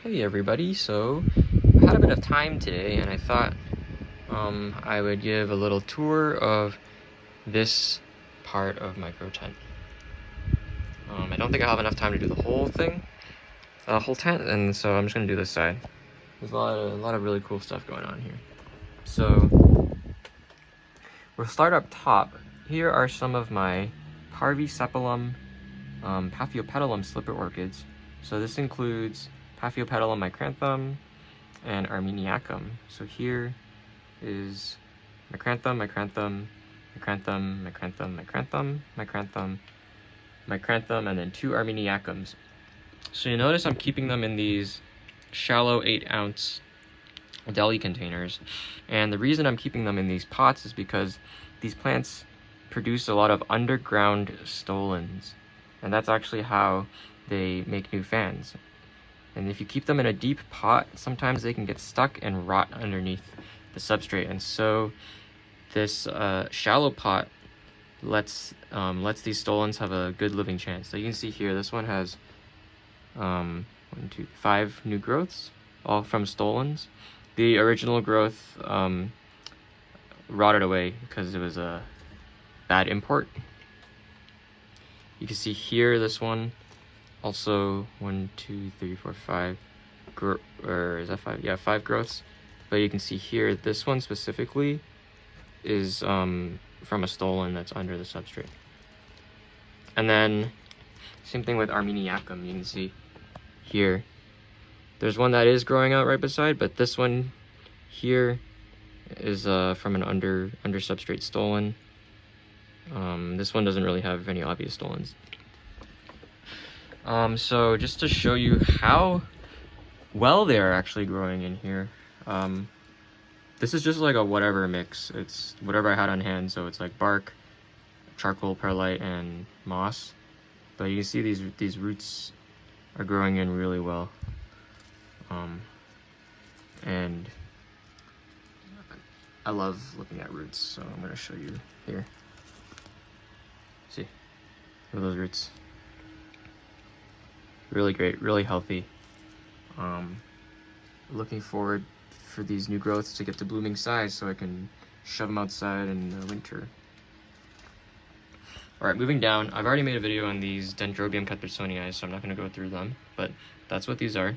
Hey everybody, so I had a bit of time today and I thought I would give a little tour of this part of my grow tent. I don't think I'll have enough time to do the whole thing, whole tent, and so I'm just gonna do this side. There's a lot of really cool stuff going on here. So we'll start up top. Here are some of my Paphiopedilum, Paphiopedilum slipper orchids. So this includes Paphiopedilum micranthum and Armeniacum. So here is micranthum, micranthum, micranthum, micranthum, micranthum, micranthum, micranthum, and then 2 Armeniacums. So you notice I'm keeping them in these shallow 8-ounce deli containers, and the reason I'm keeping them in these pots is because these plants produce a lot of underground stolons, and that's actually how they make new fans. And if you keep them in a deep pot, sometimes they can get stuck and rot underneath the substrate. And so this shallow pot lets these stolons have a good living chance. So you can see here, this one has 5 new growths, all from stolons. The original growth rotted away because it was a bad import. You can see here, this one also 1, 2, 3, 4, 5, or is that 5? Yeah, 5 growths. But you can see here, this one specifically is from a stolon that's under the substrate. And then same thing with Armeniacum. You can see here, there's one that is growing out right beside, but this one here is from an under substrate stolon. This one doesn't really have any obvious stolons. So just to show you how well they are actually growing in here, this is just like a whatever mix. It's whatever I had on hand, so it's like bark, charcoal, perlite, and moss. But you can see these roots are growing in really well. And I love looking at roots, so I'm going to show you here. See, look at those roots. Really great, really healthy. Looking forward for these new growths to get to blooming size so I can shove them outside in the winter. Alright, moving down, I've already made a video on these Dendrobium Cuthersonii, so I'm not going to go through them, but that's what these are.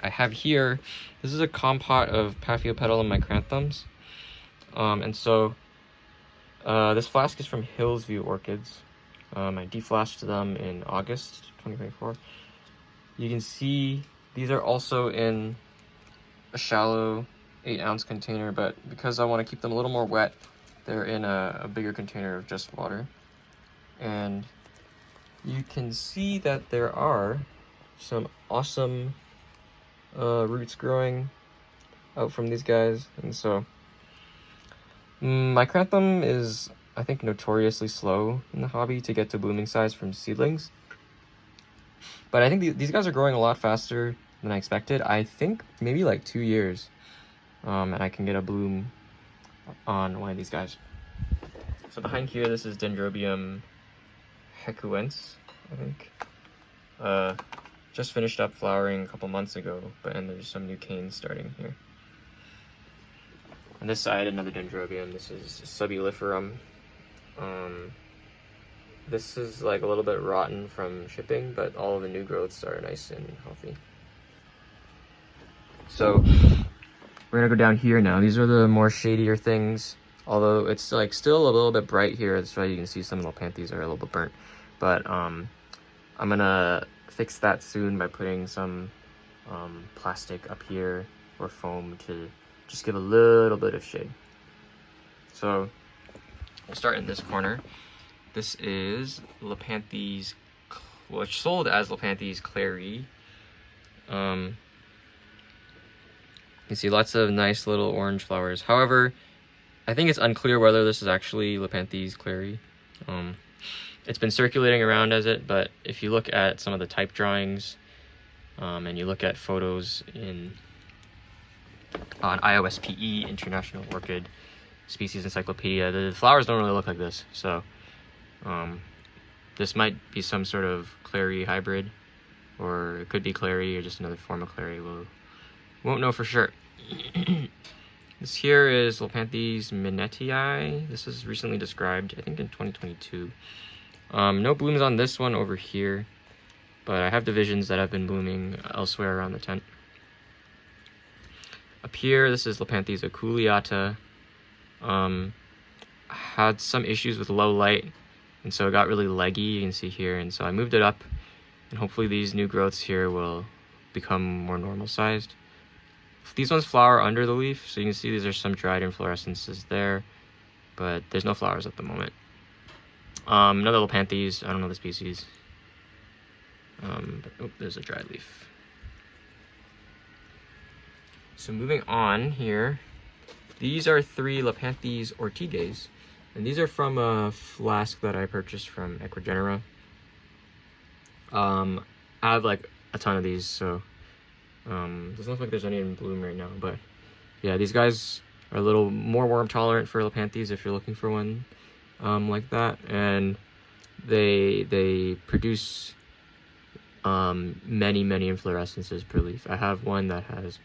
I have here, this is a compote of Paphiopedilum micranthums, and so this flask is from Hillsview Orchids. I deflashed them in August 2024. You can see these are also in a shallow 8-ounce container, but because I want to keep them a little more wet, they're in a bigger container of just water. And you can see that there are some awesome roots growing out from these guys. And so micranthum is, I think, notoriously slow in the hobby to get to blooming size from seedlings. But I think these guys are growing a lot faster than I expected. I think maybe like 2 years, and I can get a bloom on one of these guys. So behind here, this is Dendrobium hecuense, I think. Just finished up flowering a couple months ago, and there's some new canes starting here. On this side, another Dendrobium. This is Subuliferum. This is like a little bit rotten from shipping, but all of the new growths are nice and healthy. So we're gonna go down here now. These are the more shadier things, although it's like still a little bit bright here. That's why you can see some of the Lepanthes are a little bit burnt. But I'm gonna fix that soon by putting some plastic up here or foam to just give a little bit of shade. So we'll start in this corner. This is Lepanthes, which sold as Lepanthes clary. You can see lots of nice little orange flowers. However, I think it's unclear whether this is actually Lepanthes clary. It's been circulating around as it, but if you look at some of the type drawings and you look at photos on IOSPE, International Orchid Species Encyclopedia, the flowers don't really look like this. So this might be some sort of clary hybrid, or it could be clary or just another form of clary. We won't know for sure. This here is Lepanthes minnetii. This is recently described, I think in 2022. No blooms on this one over here, but I have divisions that have been blooming elsewhere around the tent. Up here, this is Lepanthes aculeata. Had some issues with low light, and so it got really leggy, you can see here, and so I moved it up, and hopefully these new growths here will become more normal sized. These ones flower under the leaf, so you can see these are some dried inflorescences there, but there's no flowers at the moment. Another Lepanthes, I don't know the species. But, there's a dried leaf. So moving on here, these are 3 Lepanthes ortigas, and these are from a flask that I purchased from Equigenera. I have like a ton of these, so doesn't look like there's any in bloom right now, but yeah, these guys are a little more worm tolerant for Lepanthes if you're looking for one like that, and they produce many inflorescences per leaf. I have one that has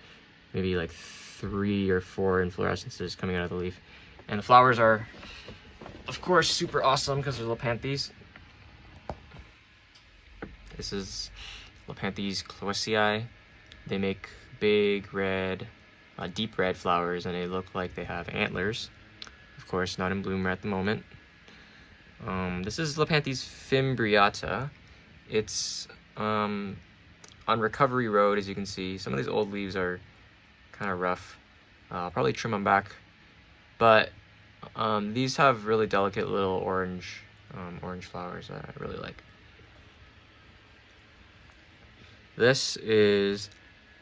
maybe like 3 or 4 inflorescences coming out of the leaf, and the flowers are of course super awesome because they're Lepanthes. This is Lepanthes cloacei. They make big red, deep red flowers, and they look like they have antlers. Of course, not in bloom at the moment. This is Lepanthes fimbriata. It's on Recovery Road, as you can see. Some of these old leaves are kind of rough. I'll probably trim them back, but these have really delicate little orange flowers that I really like. This is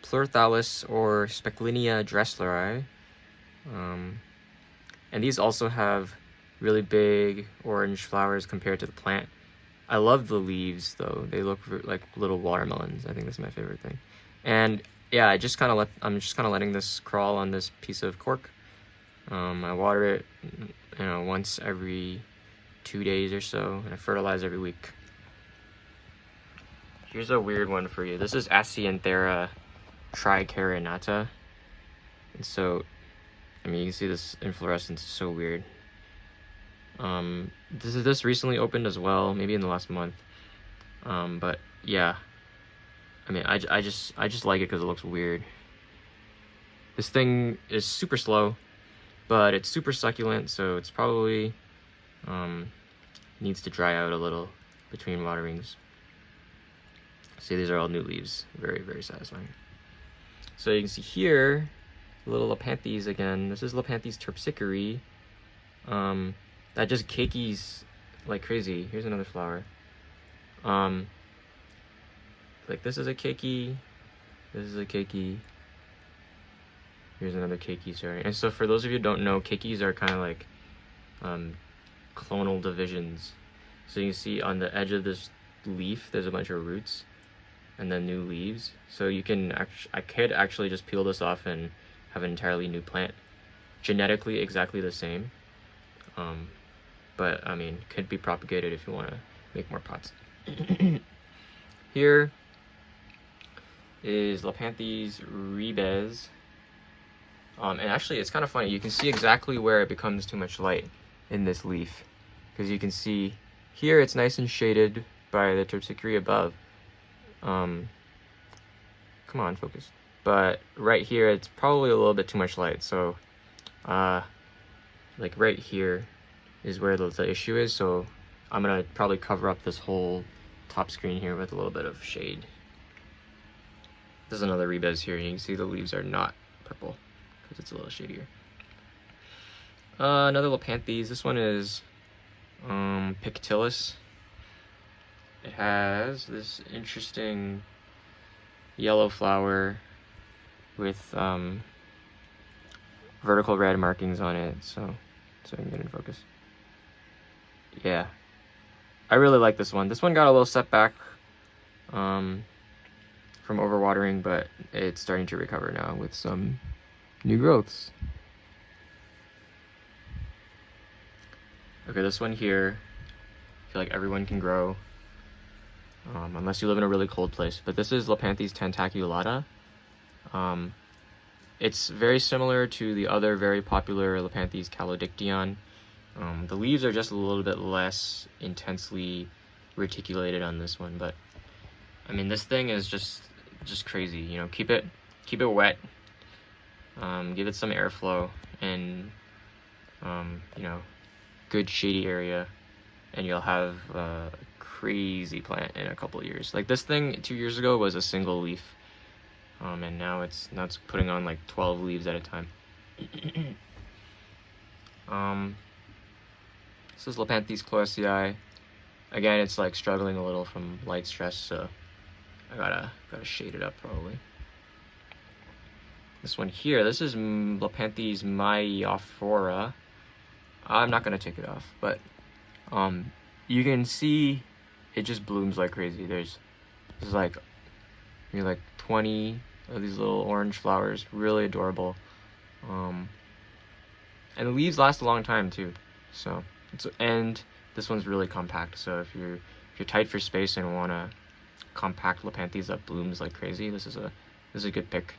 Pleurothallis or Specklinia dressleri, and these also have really big orange flowers compared to the plant. I love the leaves though; they look like little watermelons. I think that's my favorite thing. And yeah, I'm just kind of letting this crawl on this piece of cork. I water it, once every 2 days or so, and I fertilize every week. Here's a weird one for you. This is Asianthera tricarinata. And so, you can see this inflorescence is so weird. This recently opened as well, maybe in the last month. But yeah, I just like it because it looks weird. This thing is super slow, but it's super succulent, so it's probably needs to dry out a little between waterings. See, these are all new leaves. Very satisfying. So you can see here, little Lepanthes again. This is Lepanthes terpsichore. That just cakeys like crazy. Here's another flower. Like this is a keiki. This is a keiki. Here's another keiki, sorry. And so for those of you who don't know, keikis are kind of like clonal divisions. So you can see on the edge of this leaf, there's a bunch of roots and then new leaves. So you can I could actually just peel this off and have an entirely new plant, genetically exactly the same. But could be propagated if you want to make more pots. Here is Lepanthes ribes. And actually it's kind of funny, you can see exactly where it becomes too much light in this leaf, because you can see here it's nice and shaded by the terpsichore above. Come on, focus. But right here it's probably a little bit too much light, so like right here is where the issue is, so I'm gonna probably cover up this whole top screen here with a little bit of shade. There's another ribes here, and you can see the leaves are not purple because it's a little shadier. Another Lepanthes. This one is Paphiopedilum. It has this interesting yellow flower with vertical red markings on it, so I can get in focus. Yeah, I really like this one. This one got a little setback from overwatering, but it's starting to recover now with some new growths. Okay, this one here, I feel like everyone can grow. unless you live in a really cold place. But this is Lepanthes tentaculata. It's very similar to the other very popular Lepanthes calodictyon. The leaves are just a little bit less intensely reticulated on this one, but I mean, this thing is just crazy. You know, keep it wet, give it some airflow, and you know, good shady area, and you'll have a crazy plant in a couple of years. Like this thing 2 years ago was a single leaf, and now it's putting on like 12 leaves at a time. This is Lepanthes cloacei. Again, it's like struggling a little from light stress, so I gotta shade it up probably. This one here, this is Lepanthes myophora. I'm not gonna take it off, but you can see it just blooms like crazy. There's like maybe like 20 of these little orange flowers, really adorable. And the leaves last a long time too. So and this one's really compact. So if you're tight for space and want a compact Lepanthes that blooms like crazy, this is a good pick.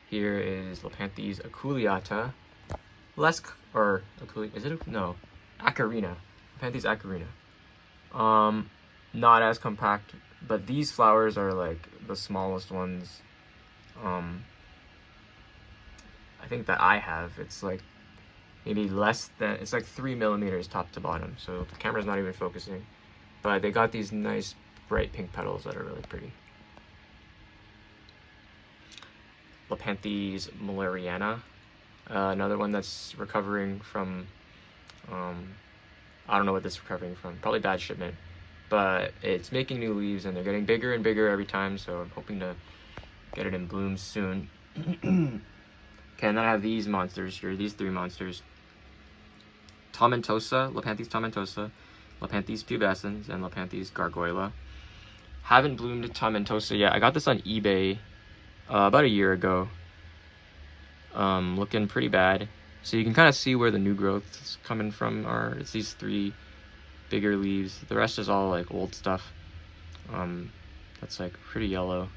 Here is Lepanthes aculeata. Acarina. Lepanthes acarina. Not as compact, but these flowers are like the smallest ones. I think that I have. It's like maybe less than, it's like 3 millimeters top to bottom. So the camera's not even focusing, but they got these nice bright pink petals that are really pretty. Lepanthes malariana, another one that's recovering from, I don't know what this is recovering from, probably bad shipment, but it's making new leaves and they're getting bigger and bigger every time, so I'm hoping to get it in bloom soon. Okay, and then I have these monsters here, these three monsters. Tomentosa, Lepanthes tomentosa, Lepanthes pubescens, and Lepanthes gargoyla. Haven't bloomed tomentosa yet. I got this on eBay about a year ago. Looking pretty bad. So you can kind of see where the new growths coming from are. It's these three bigger leaves. The rest is all like old stuff. That's like pretty yellow.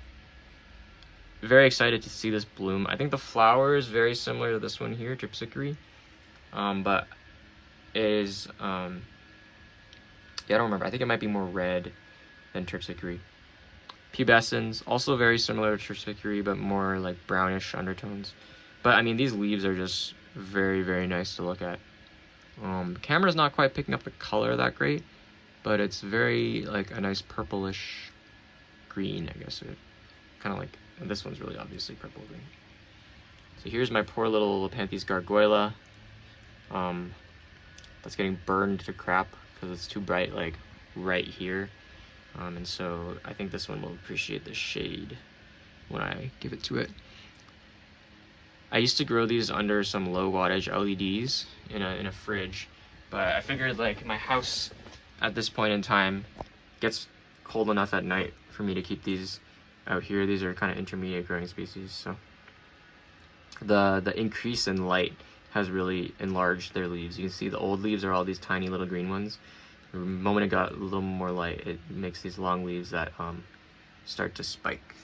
Very excited to see this bloom. I think the flower is very similar to this one here, Tripsicary, but it is yeah, I don't remember. I think it might be more red than Tripsicary. Pubescens, also very similar to Tripsicary, but more like brownish undertones. But I mean, these leaves are just very, very nice to look at. Camera's not quite picking up the color that great, but it's very like a nice purplish green, I guess. Kind of like, and this one's really obviously purple green. So here's my poor little Lepanthes gargoyla. That's getting burned to crap because it's too bright, like right here. And so I think this one will appreciate the shade when I give it to it. I used to grow these under some low wattage LEDs in a fridge, but I figured like my house at this point in time gets cold enough at night for me to keep these out here. These are kind of intermediate growing species, so the increase in light has really enlarged their leaves. You can see the old leaves are all these tiny little green ones. The moment it got a little more light, it makes these long leaves that start to spike.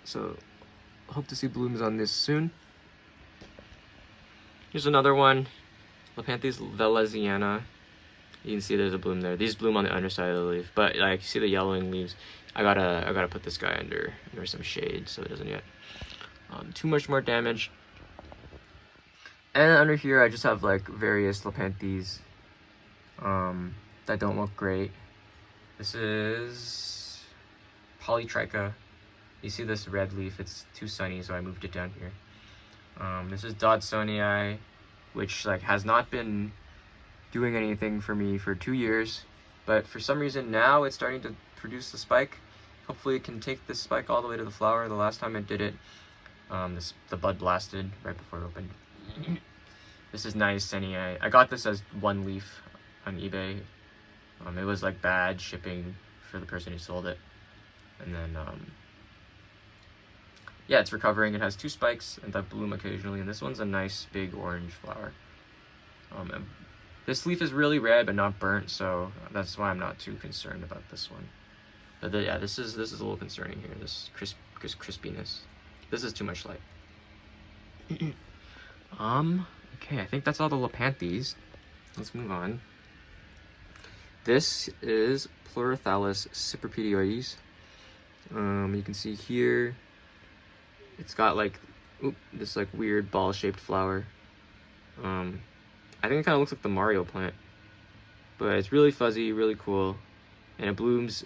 So hope to see blooms on this soon. Here's another one, Lepanthes velleziana. You can see there's a bloom there. These bloom on the underside of the leaf, but like you see the yellowing leaves. I gotta put this guy under some shade so it doesn't get too much more damage. And under here I just have like various Lepanthes that don't look great. This is Polytricha. You see this red leaf, it's too sunny, so I moved it down here. This is Dodsonii, which like has not been doing anything for me for 2 years, but for some reason now it's starting to produce the spike. Hopefully it can take this spike all the way to the flower. The last time it did it, the bud blasted right before it opened. This is Niacinii. I got this as one leaf on eBay. It was like bad shipping for the person who sold it, and then yeah, it's recovering. It has 2 spikes and that bloom occasionally, and this one's a nice big orange flower. This leaf is really red but not burnt, so that's why I'm not too concerned about this one. But yeah, this is a little concerning here. This crispiness. This is too much light. Okay, I think that's all the Lepanthes. Let's move on. This is Pleurothallis cypripedioides. You can see here, it's got like, this like weird ball-shaped flower. I think it kind of looks like the Mario plant, but it's really fuzzy, really cool, and it blooms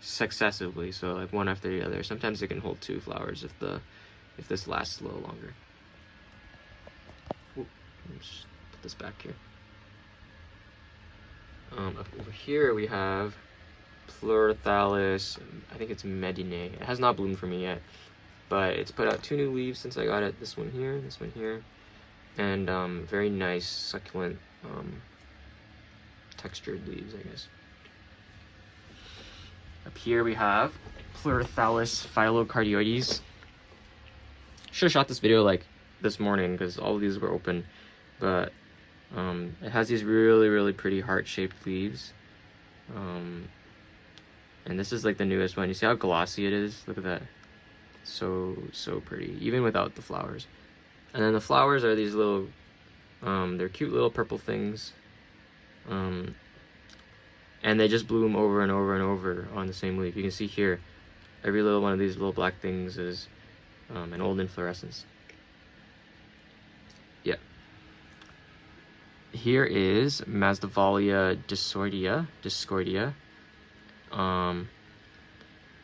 successively, so like one after the other. Sometimes it can hold 2 flowers if this lasts a little longer. Let's put this back here. Up over here we have Pleurothallis, I think it's Medinae. It has not bloomed for me yet, but it's put out 2 new leaves since I got it. This one here, and very nice, succulent, textured leaves, I guess. Up here we have Pleurothallis phylocardioides. Should have shot this video like this morning because all of these were open, but it has these really, really pretty heart-shaped leaves. And this is like the newest one. You see how glossy it is? Look at that. So pretty, even without the flowers. And then the flowers are these little, they're cute little purple things. And they just bloom over and over and over on the same leaf. You can see here, every little one of these little black things is an old inflorescence. Yeah. Here is Masdevallia discordia.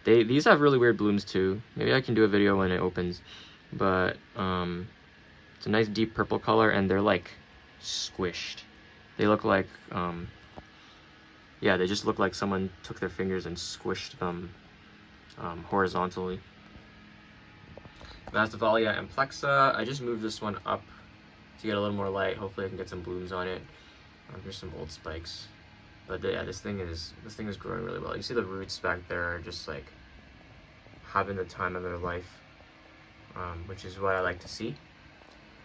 These have really weird blooms too. Maybe I can do a video when it opens, but it's a nice deep purple color, and they're like squished. They look like yeah, they just look like someone took their fingers and squished them horizontally. Masdevallia amplexa. I just moved this one up to get a little more light. Hopefully I can get some blooms on it. Here's some old spikes. But yeah, this thing is growing really well. You see the roots back there are just like having the time of their life, which is what I like to see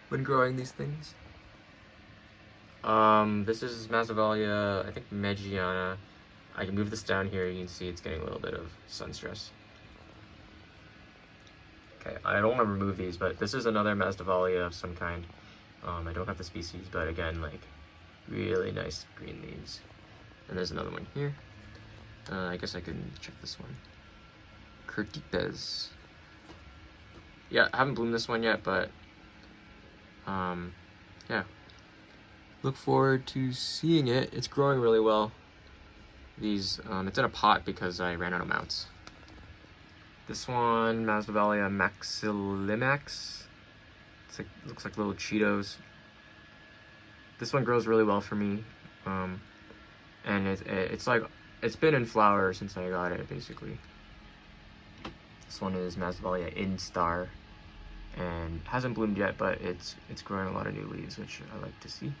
when growing these things. This is Masdevallia, I think Mediana. I can move this down here. You can see it's getting a little bit of sun stress. Okay, I don't want to remove these, but this is another Masdevallia of some kind. I don't have the species, but again, like really nice green leaves. And there's another one here. I guess I can check this one. Curtipes. Yeah, I haven't bloomed this one yet, but yeah. Look forward to seeing it. It's growing really well. These, it's in a pot because I ran out of mounts. This one, Masdevallia maxillimax. It's like, looks like little Cheetos. This one grows really well for me. And it's like, it's been in flower since I got it, basically. This one is Masdevallia instar, and hasn't bloomed yet, but it's growing a lot of new leaves, which I like to see.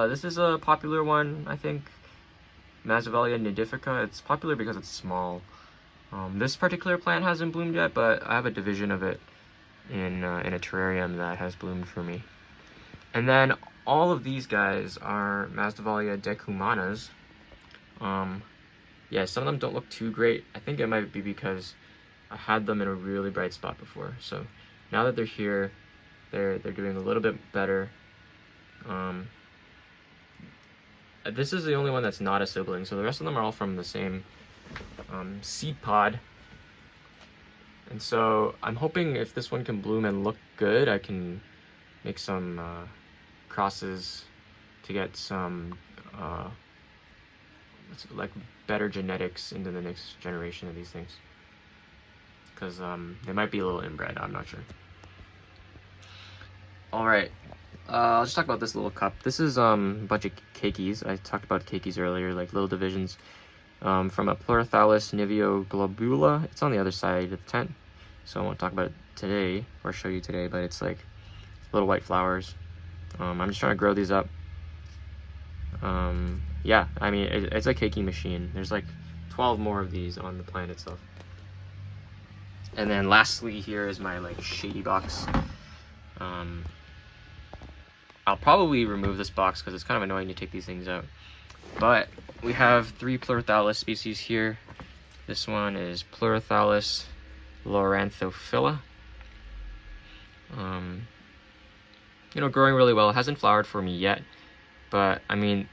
This is a popular one, I think. Masdevallia nidifica. It's popular because it's small. This particular plant hasn't bloomed yet, but I have a division of it in a terrarium that has bloomed for me. And then all of these guys are Masdevallia decumanas. Yeah, some of them don't look too great. I think it might be because I had them in a really bright spot before. So now that they're here, they're doing a little bit better. This is the only one that's not a sibling, so the rest of them are all from the same seed pod. And so I'm hoping if this one can bloom and look good, I can make some crosses to get some like better genetics into the next generation of these things, because they might be a little inbred. I'm not sure. All right, I'll just talk about this little cup. This is a bunch of keikis. I talked about keikis earlier, like little divisions from a Pleurothallis nivioglobula. It's on the other side of the tent, so I won't talk about it today or show you today, but it's like little white flowers. I'm just trying to grow these up. Yeah, I mean, it's a keiki machine. There's like 12 more of these on the plant itself. And then lastly here is my like Shady box. I'll probably remove this box because it's kind of annoying to take these things out. But we have 3 Pleurothallis species here. This one is Pleurothallis loranthophylla. You know, growing really well. It hasn't flowered for me yet, but I mean,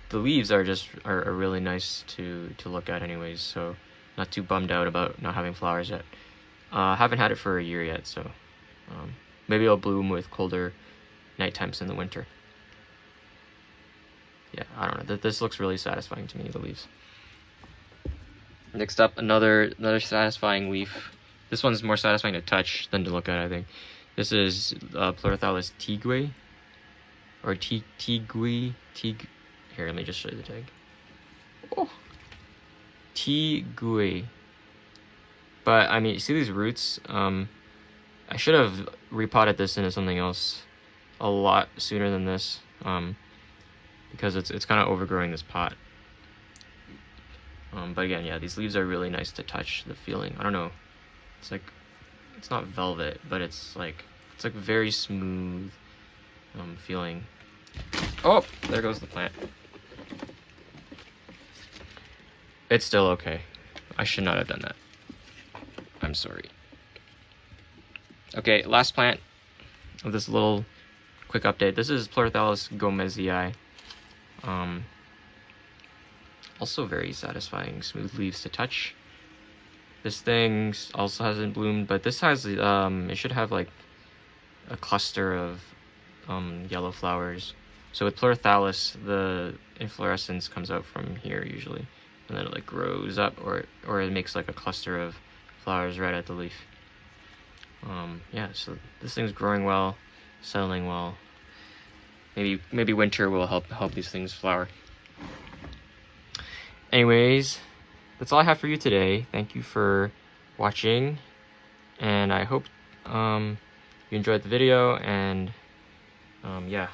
the leaves are really nice to look at anyways, so not too bummed out about not having flowers yet. Haven't had it for a year yet, so maybe it'll bloom with colder night times in the winter. Yeah, I don't know. This looks really satisfying to me, the leaves. Next up, another satisfying leaf. This one's more satisfying to touch than to look at, I think. This is Pleurothallis tigui, or tigui. Here, let me just show you the tag. Oh, tigui. But I mean, you see these roots? I should have repotted this into something else a lot sooner than this, because it's kind of overgrowing this pot. But again, yeah, these leaves are really nice to touch. The feeling, I don't know, it's like, it's not velvet, but it's like very smooth feeling. Oh, there goes the plant. It's still okay. I should not have done that. I'm sorry. Okay, last plant of this little quick update. This is Pleurothallis gomezii. Also very satisfying, smooth leaves to touch. This thing also hasn't bloomed, but this has, it should have like a cluster of yellow flowers. So with Pleurothallis, the inflorescence comes out from here usually, and then it like grows up, or it makes like a cluster of flowers right at the leaf. Yeah, so this thing's growing well, settling well. Maybe winter will help these things flower. Anyways, that's all I have for you today. Thank you for watching, and I hope you enjoyed the video, and yeah,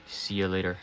see you later.